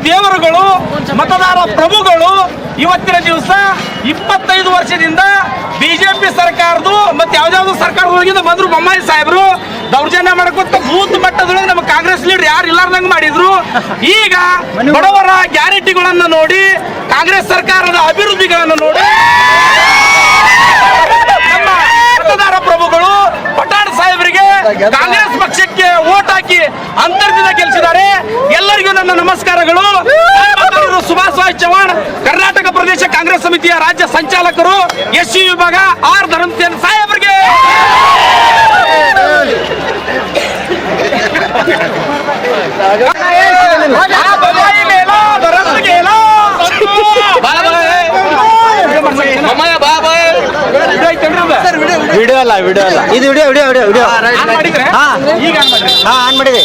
ದೇವರುಗಳು, ಮತದಾರ ಪ್ರಭುಗಳು ಇವತ್ತಿನ ದಿವಸ 25 ವರ್ಷದಿಂದ ಬಿಜೆಪಿ ಸರ್ಕಾರದ್ದು ಮತ್ತೆ ಯಾವ್ದಾವ್ದು ಸರ್ಕಾರದೊಳಗಿಂದ ಬಂದ್ರು ಬೊಮ್ಮಾಯಿ ಸಾಹೇಬರು ದೌರ್ಜನ್ಯ ಮಾಡ್ಕೊತ ಬೂತ್ ಮಟ್ಟದೊಳಗೆ ನಮ್ಮ ಕಾಂಗ್ರೆಸ್ ಲೀಡರ್ ಯಾರು ಇಲ್ಲಾರ್ದಂಗೆ ಮಾಡಿದ್ರು. ಈಗ ಬಡವರ ಗ್ಯಾರಂಟಿಗಳನ್ನು ನೋಡಿ, ಕಾಂಗ್ರೆಸ್ ಸರ್ಕಾರದ ಅಭಿವೃದ್ಧಿಗಳನ್ನು ನೋಡಿ ನಮ್ಮ ಮತದಾರ ಪ್ರಭುಗಳು ಪಟಾಣ್ ಸಾಹೇಬರಿಗೆ ಕಾಂಗ್ರೆಸ್ ಪಕ್ಷಕ್ಕೆ ವೋಟ್ ಹಾಕಿ ಅಂತರ್ದಿಂದ ಗೆಲ್ಲಿಸಿದ್ದಾರೆ. ಎಲ್ಲರಿಗೂ ನನ್ನ ನಮಸ್ಕಾರಗಳು. ಸುಭಾಷ್ ಚವ್ಹಾಣ್, ಕರ್ನಾಟಕ ಪ್ರದೇಶ ಕಾಂಗ್ರೆಸ್ ಸಮಿತಿಯ ರಾಜ್ಯ ಸಂಚಾಲಕರು, ಎಸ್ಸಿ ವಿಭಾಗ, ಆರ್ ಧರ್ಮಸೇನ್ ಸಾಹೇಬರಿಗೆ. ವಿಡಿಯೋ ಅಲ್ಲ ಇದು ವಿಡಿಯೋ ಈಗ ಆನ್ ಮಾಡಿದೆ.